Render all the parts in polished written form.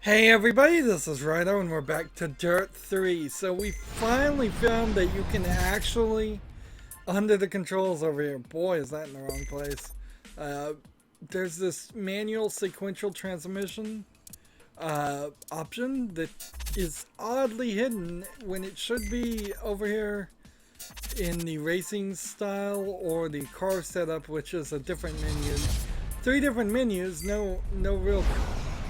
Hey everybody, this is Rydo and we're back to Dirt 3. So we finally found that you can actually, under the controls over here, boy is that in the wrong place, there's this manual sequential transmission option that is oddly hidden when it should be over here in the racing style or the car setup, which is a different menu. Three different menus, no real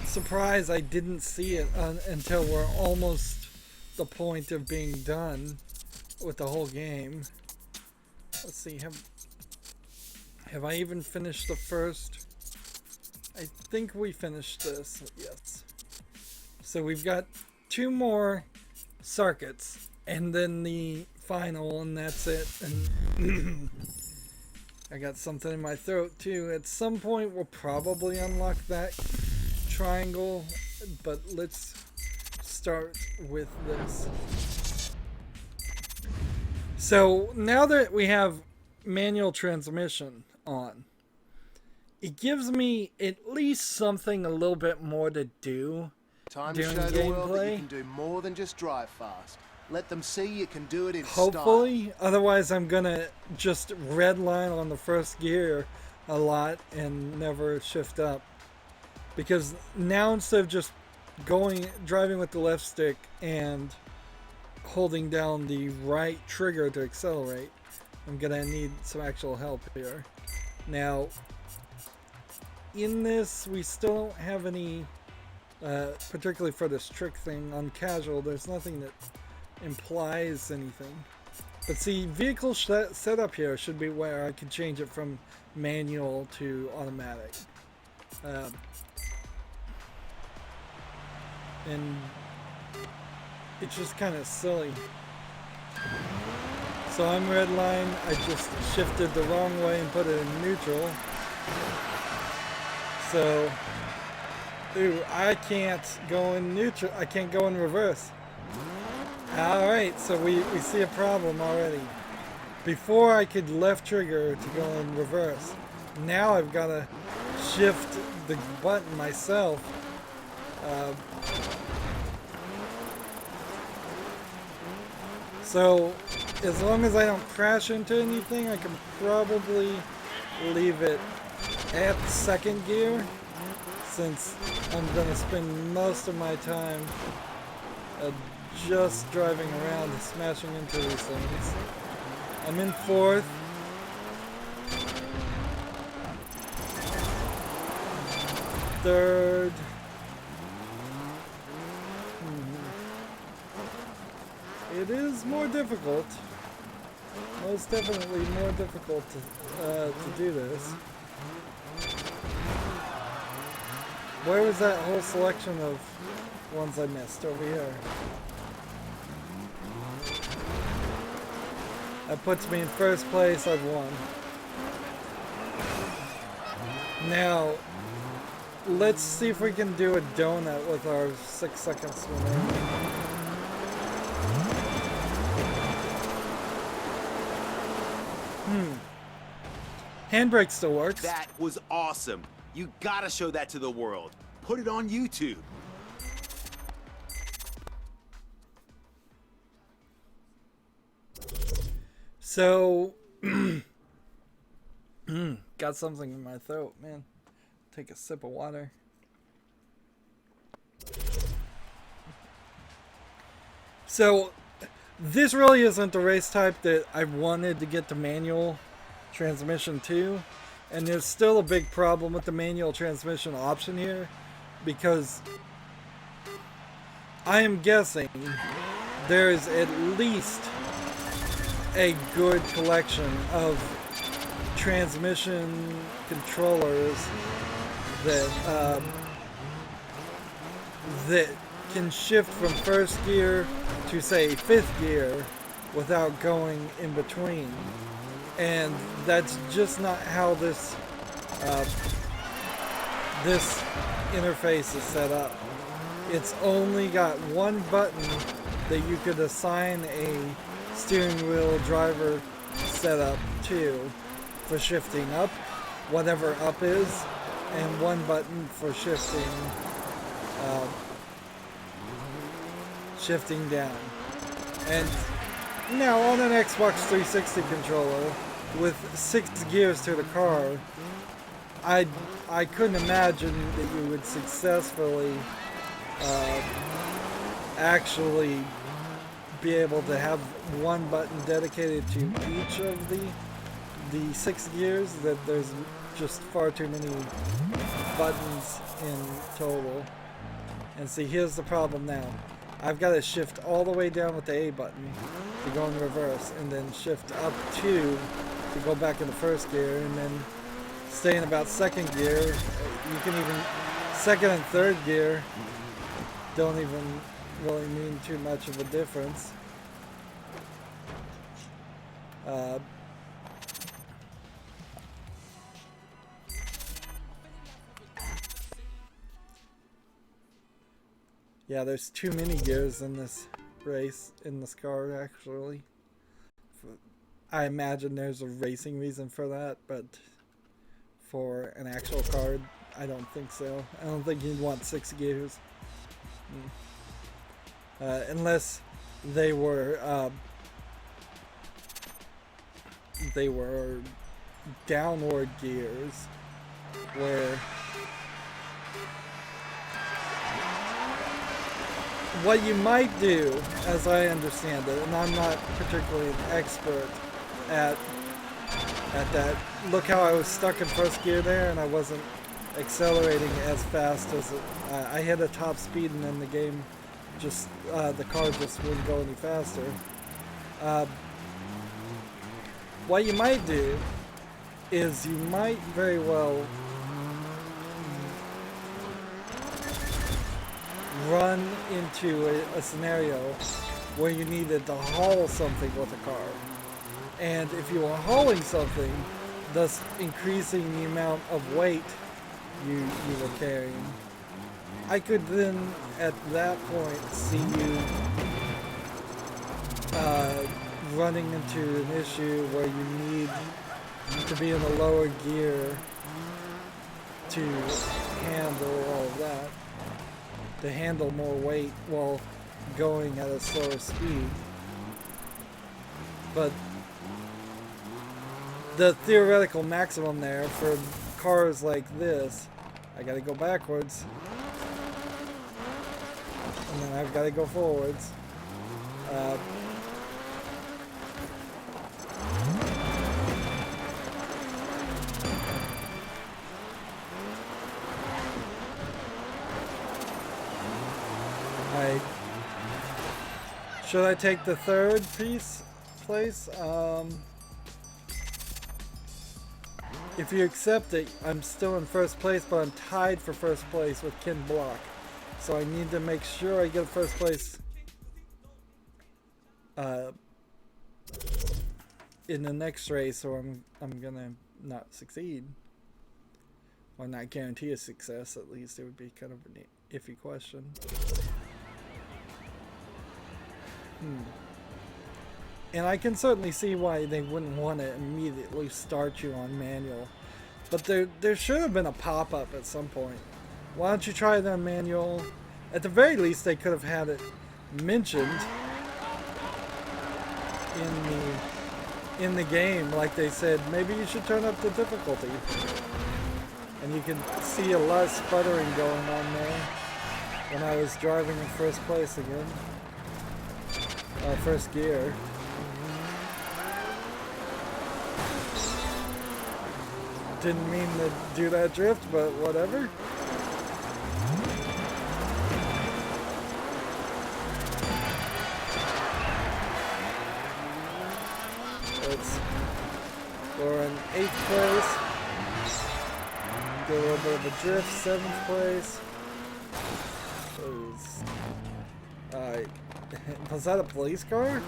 surprise I didn't see it until we're almost the point of being done with the whole game. Let's see, have I even finished the first? I think we finished this, yes. So we've got two more circuits and then the final, and that's it. And I got something in my throat too. At some point we'll probably unlock that triangle, but let's start with this. So now that we have manual transmission on, it gives me at least something a little bit more to do Time to during show the world that you gameplay. can do more than just drive fast. Let them see you can do it in Hopefully, otherwise I'm gonna just redline on the first gear a lot and never shift up. Because now instead of just driving with the left stick and holding down the right trigger to accelerate, I'm gonna need some actual help here. Now, in this, we still don't have any, particularly for this trick thing on casual, there's nothing that implies anything. But see, vehicle setup here should be where I can change it from manual to automatic. And it's just kind of silly. So I'm redline, I just shifted the wrong way and put it in neutral. So, ooh, I can't go in neutral, I can't go in reverse. Alright, so we see a problem already. Before I could left trigger to go in reverse. Now I've got to shift the button myself. So, as long as I don't crash into anything, I can probably leave it at second gear, since I'm going to spend most of my time just driving around and smashing into these things. I'm in fourth. Third. It is more difficult. Most definitely more difficult to do this. Where was that whole selection of ones I missed over here? That puts me in first place. I've won. Now, let's see if we can do a donut with our 6 seconds remaining. Handbrake still works. That was awesome. You gotta show that to the world. Put it on YouTube. So, got something in my throat, man. Take a sip of water. So, this really isn't the race type that I wanted to get the manual transmission to, and there's still a big problem with the manual transmission option here, because I am guessing there's at least a good collection of transmission controllers that that can shift from first gear to, say, fifth gear without going in between. And that's just not how this this interface is set up. It's only got one button that you could assign a steering wheel driver setup to for shifting up, whatever up is, and one button for shifting shifting down. And now on an Xbox 360 controller with 6 gears to the car, I couldn't imagine that you would successfully actually be able to have one button dedicated to each of the 6 gears. That there's just far too many buttons in total. And see, here's the problem now. I've got to shift all the way down with the A button to go in reverse, and then shift up 2 to go back in the first gear, and then stay in about second gear. You can even, second and third gear don't even really mean too much of a difference. Yeah, there's too many gears in this race, in this car, actually. I imagine there's a racing reason for that, but for an actual car, I don't think so. I don't think you'd want 6 gears. Unless they were downward gears, where what you might do, as I understand it, and I'm not particularly an expert at that. Look how I was stuck in first gear there, and I wasn't accelerating as fast as I hit a top speed, and then the game just the car just wouldn't go any faster. What you might do is you might very well run into a scenario where you needed to haul something with a car. And if you were hauling something, thus increasing the amount of weight you were carrying, I could then at that point see you running into an issue where you need to be in a lower gear to handle all of that, to handle more weight while going at a slower speed. But the theoretical maximum there for cars like this, I gotta go backwards, and then I've gotta go forwards. Should I take the third place? If you accept it, I'm still in first place, but I'm tied for first place with Ken Block. So I need to make sure I get first place in the next race, or I'm gonna not succeed. Or not guarantee a success, at least. It would be kind of an iffy question. And I can certainly see why they wouldn't want to immediately start you on manual. But there should have been a pop-up at some point. Why don't you try it on manual? At the very least, they could have had it mentioned in the game, like they said, maybe you should turn up the difficulty. And you can see a lot of sputtering going on there when I was driving in first place again. First gear. Didn't mean to do that drift, but whatever. We're in 8th place. Get a little bit of a drift, 7th place. Was that a police car?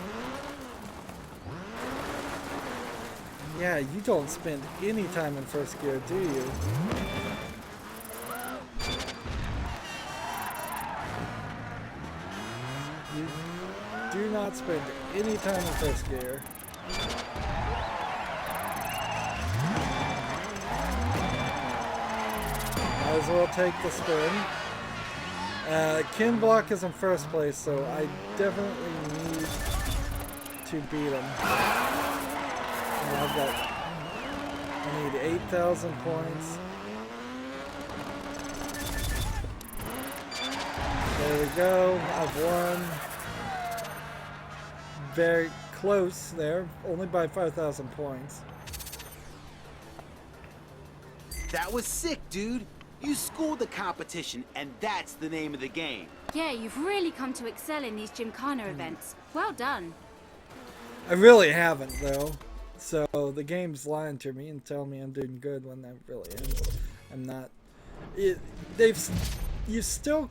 Yeah, you don't spend any time in first gear, do you? You do not spend any time in first gear. Might as well take the spin. Ken Block is in first place, so I definitely need to beat him. And I need 8,000 points. There we go, I've won. Very close there, only by 5,000 points. That was sick, dude. You schooled the competition, and that's the name of the game. Yeah, you've really come to excel in these Gymkhana events. Well done. I really haven't, though. So the game's lying to me and telling me I'm doing good when that really is. I'm not. You still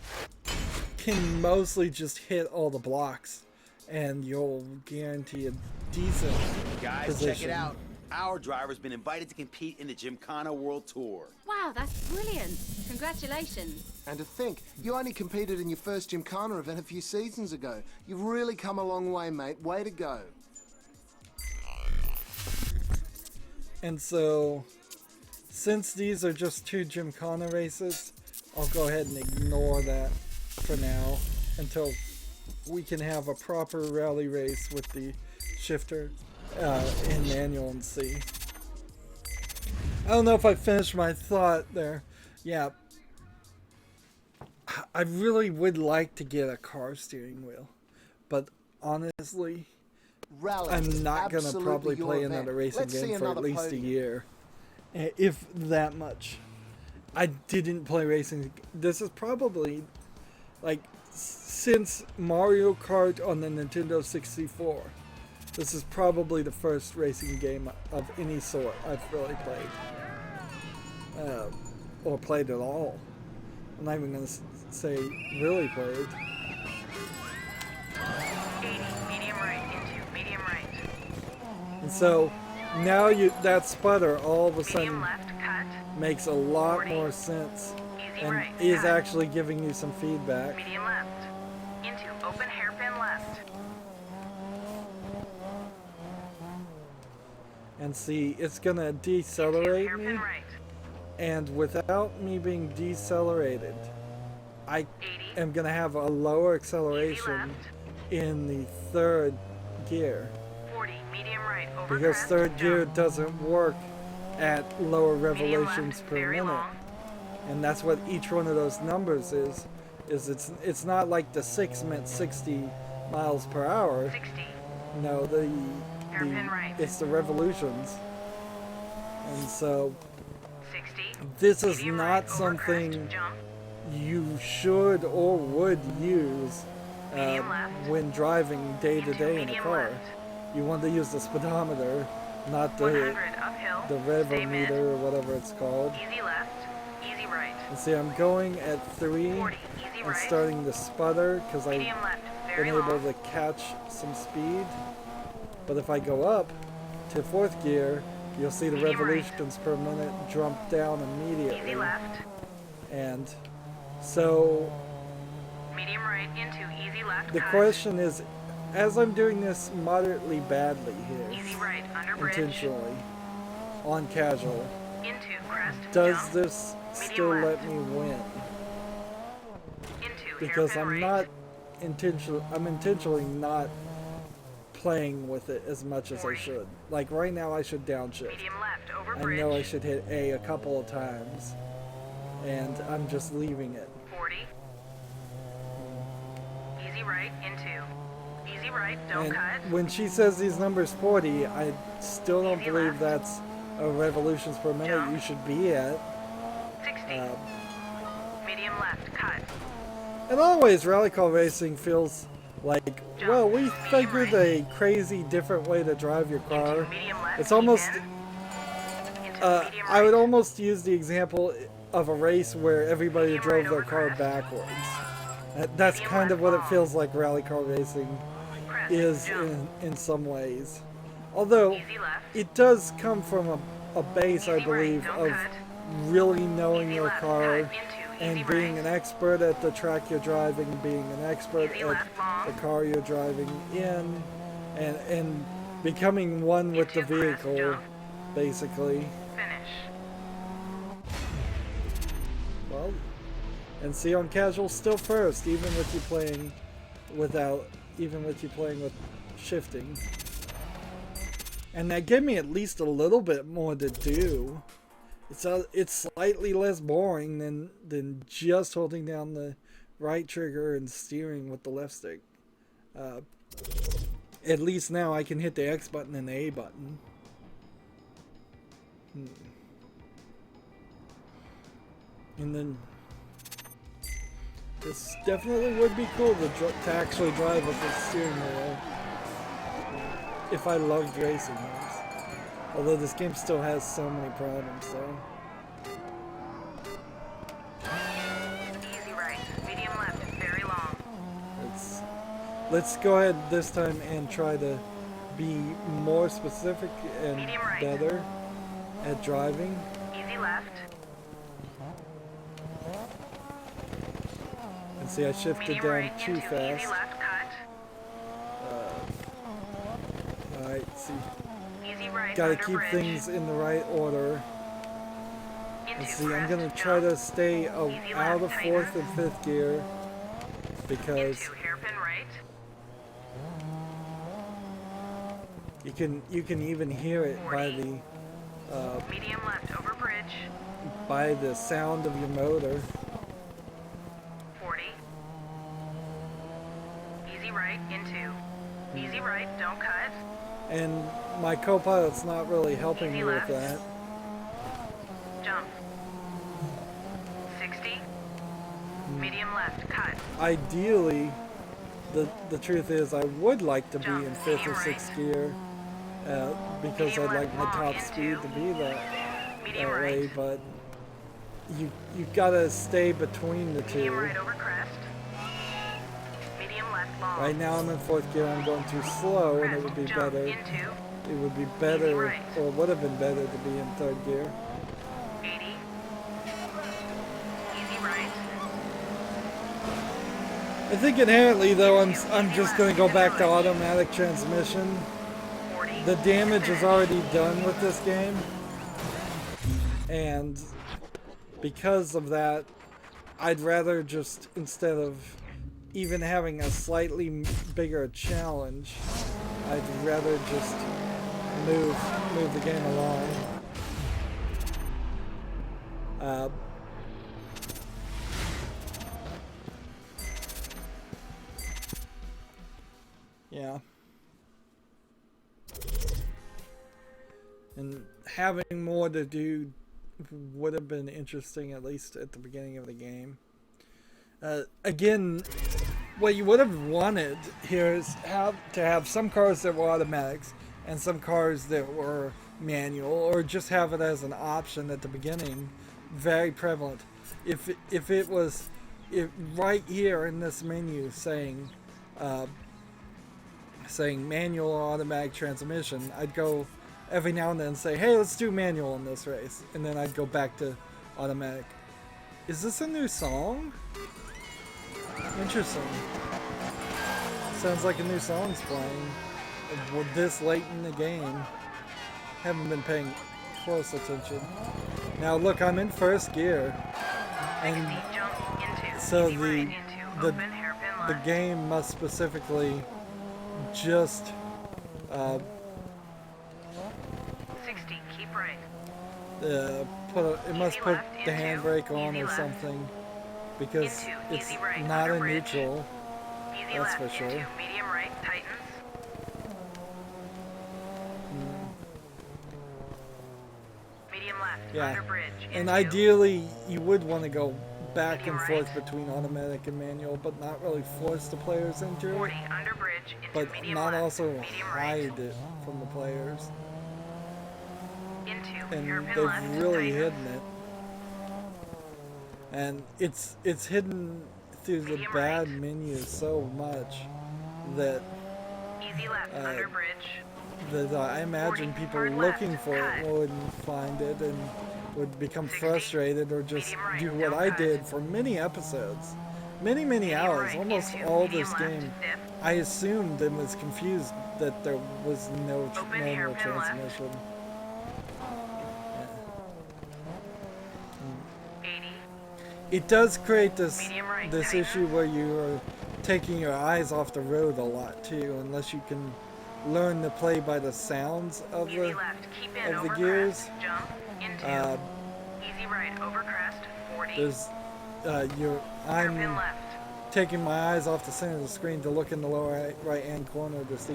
can mostly just hit all the blocks, and you'll guarantee a decent Guys, position. check it out. Our driver's been invited to compete in the Gymkhana World Tour. Wow, that's brilliant. Congratulations. And to think, you only competed in your first Gymkhana event a few seasons ago. You've really come a long way, mate. Way to go. And so, since these are just 2 Gymkhana races, I'll go ahead and ignore that for now until we can have a proper rally race with the shifter in manual and see. I don't know if I finished my thought there. Yeah, I really would like to get a car steering wheel, but honestly, Rally I'm is not gonna absolutely probably your play event. another racing Let's see game for at another least podium. a year, if that much. I didn't play racing. This is probably like since Mario Kart on the Nintendo 64. This is probably the first racing game of any sort I've really played, or played at all. I'm not even gonna say really played. 80, medium right, into medium right. And so now that sputter all of a Medium sudden left, cut. makes a lot more sense Easy and right, is cut. actually giving you some feedback. Medium left. Into open hairpin left. And see, it's gonna Into decelerate hairpin me, right. and without me being decelerated, I 80. am gonna have a lower Easy acceleration left. in the 3rd gear, 40, medium right, over because crest, 3rd gear jump. doesn't work at lower Medium revolutions left, per very minute. long. And that's what each one of those numbers is it's not like the 6 meant 60 miles per hour. 60. No, Hairpin right. it's the revolutions. And so 60. this is Medium not right, over something crest, jump. you should or would use Medium left. when driving day to Into day in a medium car. left. You want to use the speedometer, not the 100, uphill. Stay mid. revometer or whatever it's called. Easy left. Easy right. And see, I'm going at 3 40, easy and right. starting to sputter because I've Medium left, been very able long. to catch some speed. But if I go up to 4th gear, you'll see the Medium right. revolutions per minute jump down immediately. Easy left. And so Medium right into easy left. the cut. question is, as I'm doing this moderately badly here, Easy right under bridge. intentionally, on casual, Into crest. does jump. this still Medium let left. me win? Into Because hairpin I'm right. I'm intentionally not playing with it as much as I 40. should. Like right now I should downshift. Medium left over I bridge. know I should hit A couple of times, and I'm just leaving it. 40. Easy right into. Easy right. Don't And cut. when she says these numbers 40, I still don't Easy believe left. that's a revolutions per minute Jump. you should be at. 60. Um, Medium left. Cut. in all ways, rally car racing feels like, well, we figured a crazy different way to drive your car. Into medium left. It's almost, keep in. Into medium I would right. almost use the example of a race where everybody Medium drove right their over car crest. backwards. That's Medium kind of left what it long. feels like rally car racing Crest. is jump. in some ways. Although, Easy left. it does come from a base, I Easy right, believe, don't of cut. really knowing Easy your left, car cut. Into and easy being right. an expert at the track you're driving, being an expert Easy at left, long. the car you're driving in, and becoming one with the Into crest, vehicle, jump. basically. Finish. Well, And see, on casual, still first, even with you playing with shifting. And that gave me at least a little bit more to do. It's slightly less boring than just holding down the right trigger and steering with the left stick. At least now I can hit the X button and the A button. And then this definitely would be cool to actually drive with the steering wheel. If I loved racing games. Although this game still has so many problems, so. Easy right. Medium left. Very long. Let's go ahead this time and try to be more specific and Medium right. better at driving. Easy left. And see, I shifted Medium down right too into fast. easy left cut. Alright, see. Easy right. Gotta under keep bridge. things in the right order. Into And see, I'm crest, gonna try to jump. stay Easy out left, of 4th tighten. and 5th gear. Because Into hairpin right. you can even hear it by 40. the Medium left over bridge. by the sound of your motor. 40. Easy right into. Easy right. Don't cut. And my co-pilot's not really helping Easy me with left. that. Jump. 60. Medium left. Cut. Ideally, the truth is I would like to be Jump, in 5th or medium 6th right. gear because Medium I'd like left my long top into. speed to be that Medium way, right. but you gotta stay between the Medium two. right over crest. Medium left long. Right now I'm in 4th gear, I'm going too slow, and it would be Jump better. into. It would be better, right. or would have been better to be in 3rd gear. 80. Easy right. I think inherently though I'm just gonna go back to automatic transmission. 40. The damage is already done with this game, and because of that, I'd rather just, instead of even having a slightly bigger challenge, I'd rather just move the game along. Yeah. And having more to do would have been interesting, at least at the beginning of the game. Again, what you would have wanted here is to have some cars that were automatics and some cars that were manual, or just have it as an option at the beginning. Very prevalent. If it was right here in this menu saying manual or automatic transmission, I'd go every now and then and say, hey, let's do manual in this race, and then I'd go back to automatic. Is this a new song? Interesting. Sounds like a new song's playing this late in the game. Haven't been paying close attention. Now look, I'm in 1st gear, and Jump into. so Easy right into. the Open hairpin the left. game must specifically just 60. Keep right. it must Easy put left the into, handbrake on easy or left. something, because Into, it's easy right, not under a bridge. neutral. Easy That's left for sure. into. Medium right. Tightens. Medium left. Yeah. Under bridge. And into. ideally, you would want to go back and Medium forth right. between automatic and manual, but not really force the players into 40. it, Under bridge. Into but medium not left. also Medium right. hide it from the players. Into. And Hairpin they've left. really tightens. hidden it. And it's hidden through the Medium bad right. menus so much that Easy left. Under bridge. I imagine 40, people hard looking left, for cut. it wouldn't find it and would become 60, frustrated, or just medium right, do what don't I cut. did for many episodes. Many hours, right, almost into, all medium this left, game. fifth. I assumed and was confused that there was no Open manual hairpin left. transmission. 80. it does create this Medium right, this tighter. issue where you are taking your eyes off the road a lot too, unless you can learn to play by the sounds of Easy the left, keep in, of the over gears. crest, jump, into. Uh, Easy right, over crest, 40. there's Hairpin I'm left. taking my eyes off the center of the screen to look in the lower right hand corner to see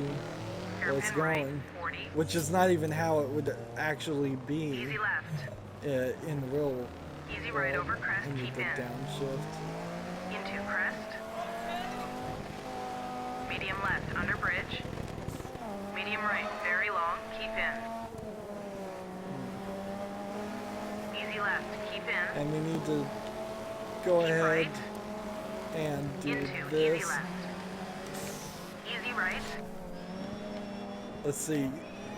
where it's Hairpin right, going, 40. which is not even how it would actually be Easy left. in the real Easy right, world over crest, when you keep did in. downshift. Into crest. Medium left, under bridge. Medium right, very long, keep in. Easy left, keep in. And we need to go Keep ahead right. and do Into, easy this. left. Easy right. Let's see,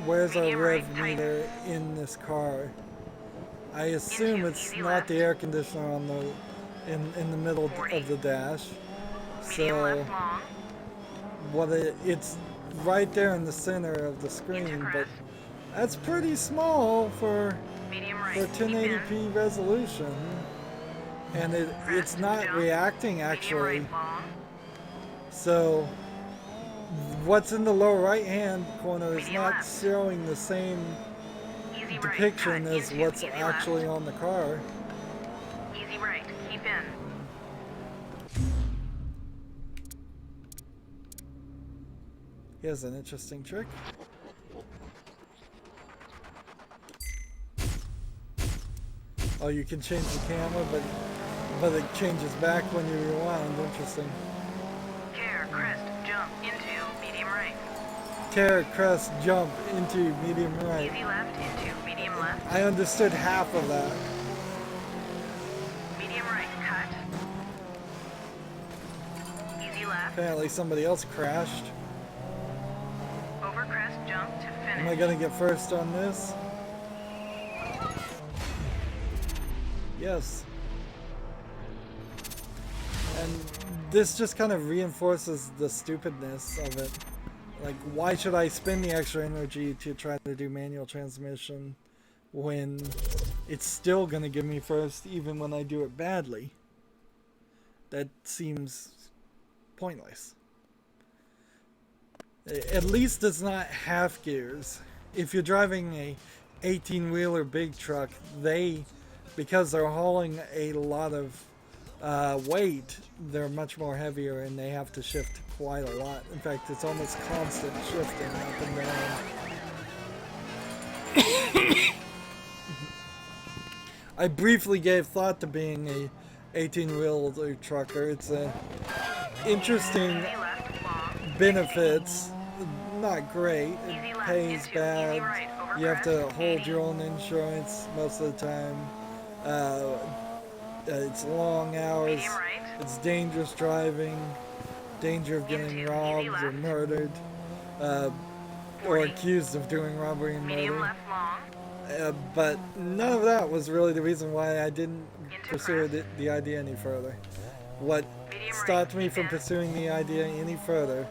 where's our Medium rev right, tight. meter in this car? I assume Into, it's easy not left. the air conditioner on the in the middle 40. of the dash. Medium So left, long. it's right there in the center of the Into screen, but crest. that's pretty small for Medium right, for keep in. 1080p resolution, and it's Crest, not jump. reacting Medium actually. right, long. So what's in the lower right hand corner is Medium not left. showing the same Easy right, depiction cut, as into, what's easy actually left. on the car. Easy right, keep in. Here's an interesting trick. Oh, you can change the camera, but it changes back when you rewind. Interesting. Care, crest, jump, into, medium right. Tear, crest, jump into medium right. Easy left, into, medium left. I understood half of that. Medium right, cut. Easy left. Apparently somebody else crashed. Over crest, jump to Am I finish. gonna get first on this? Yes. And this just kind of reinforces the stupidness of it. Like, why should I spend the extra energy to try to do manual transmission when it's still gonna give me first even when I do it badly? That seems pointless. At least it's not half gears. If you're driving a 18-wheeler big truck, because they're hauling a lot of weight, they're much more heavier and they have to shift quite a lot. In fact, it's almost constant shifting up and down. I briefly gave thought to being a 18-wheeler trucker. It's a interesting Easy left, long. benefits, not great. Easy It left, pays into, bad. easy right, over You have to crest, hold 80. your own insurance most of the time. It's long hours. Medium right. It's dangerous driving. Danger of getting Into, robbed easy or left. murdered. Or 40. accused of doing robbery and Medium murder. left, long. But none of that was really the reason why I didn't Into pursue crest. the idea any further. What Medium stopped right, me keep from in. pursuing the idea any further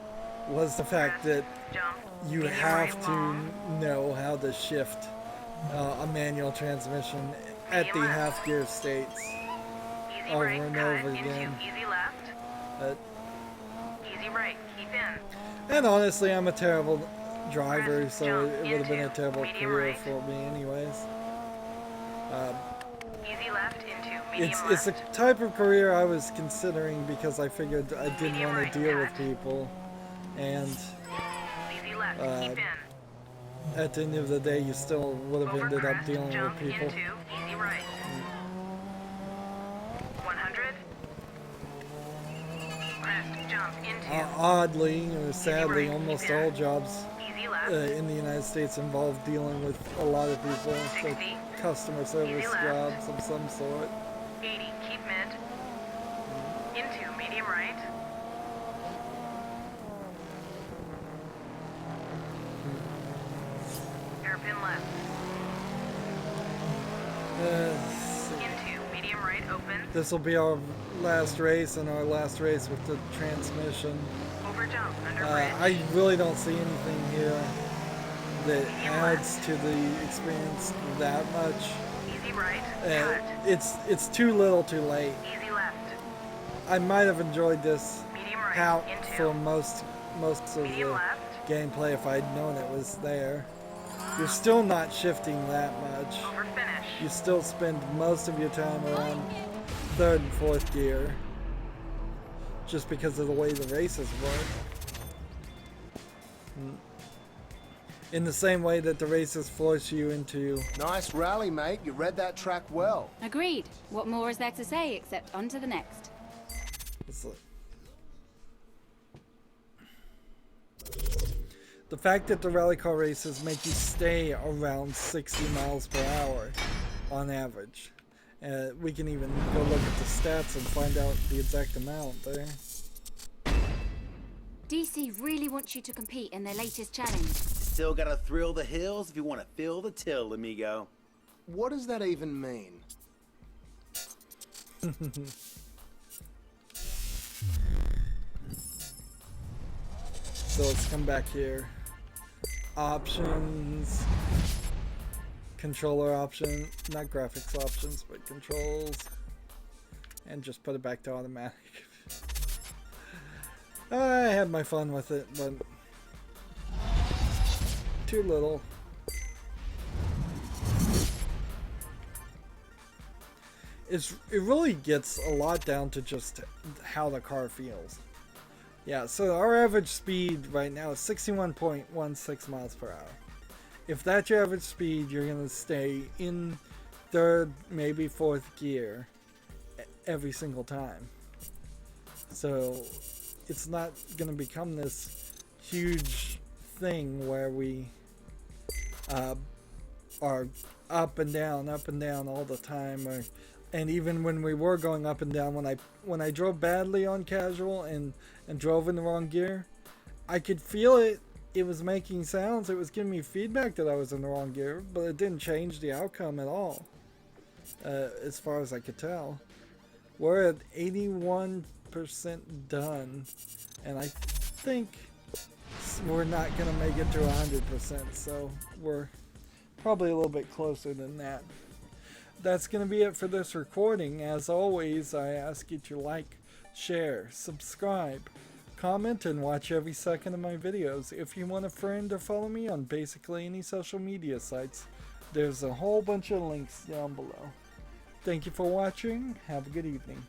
was the fact that Jump. you Medium have right, to long. know how to shift a manual transmission at the Medium left. half gear states. Easy over right, and cut, over into, again. easy left. Uh, Easy right, keep in. and honestly, I'm a terrible driver, Press so jump it would have been a into terrible medium career right. for me anyways. Easy left, into, medium It's a left. type of career I was considering because I figured I didn't Medium want right, to deal with cut. people, and Easy left, keep in. at the end of the day, you still would have Over ended up crest, dealing jump with people. into, easy right. 100. Crest, jump into, Oddly or sadly, right, almost keep in. all jobs easy left. in the United States involve dealing with a lot of people, like 60. customer service left. jobs of some sort. 80, keep mid. Into, medium right. Hairpin left. Let's see. Into, medium right, open. This will be our last race and our last race with the transmission. Over jump, under I bridge. really don't see anything here that adds to the experience that much. Easy Easy right. And Cut. it's too little too late. Easy left. I might have enjoyed this Medium right. out Into. for most of Medium the left. gameplay if I'd known it was there. You're still not shifting that much. Over finish. You still spend most of your time around third and fourth gear, just because of the way the races work. In the same way that the races force you into... Nice rally, mate. You read that track well. Agreed. What more is there to say except on to the next? The fact that the rally car races make you stay around 60 miles per hour on average. We can even go look at the stats and find out the exact amount there. DC really wants you to compete in their latest challenge. Still gotta thrill the hills if you want to feel the till, amigo. What does that even mean? So let's come back here. Options. Controller option. Not graphics options, but controls. And just put it back to automatic. I had my fun with it, but too little. It really gets a lot down to just how the car feels. Yeah, so our average speed right now is 61.16 miles per hour. If that's your average speed, you're going to stay in third, maybe fourth gear every single time. So it's not going to become this huge thing where we are up and down all the time. And even when we were going up and down, when I drove badly on casual and drove in the wrong gear, I could feel it. It was making sounds. It was giving me feedback that I was in the wrong gear, but it didn't change the outcome at all, as far as I could tell. We're at 81% done, and I think we're not going to make it to 100%, so we're probably a little bit closer than that. That's going to be it for this recording. As always, I ask you to like, share, subscribe, comment, and watch every second of my videos. If you want a friend or follow me on basically any social media sites, there's a whole bunch of links down below. Thank you for watching. Have a good evening.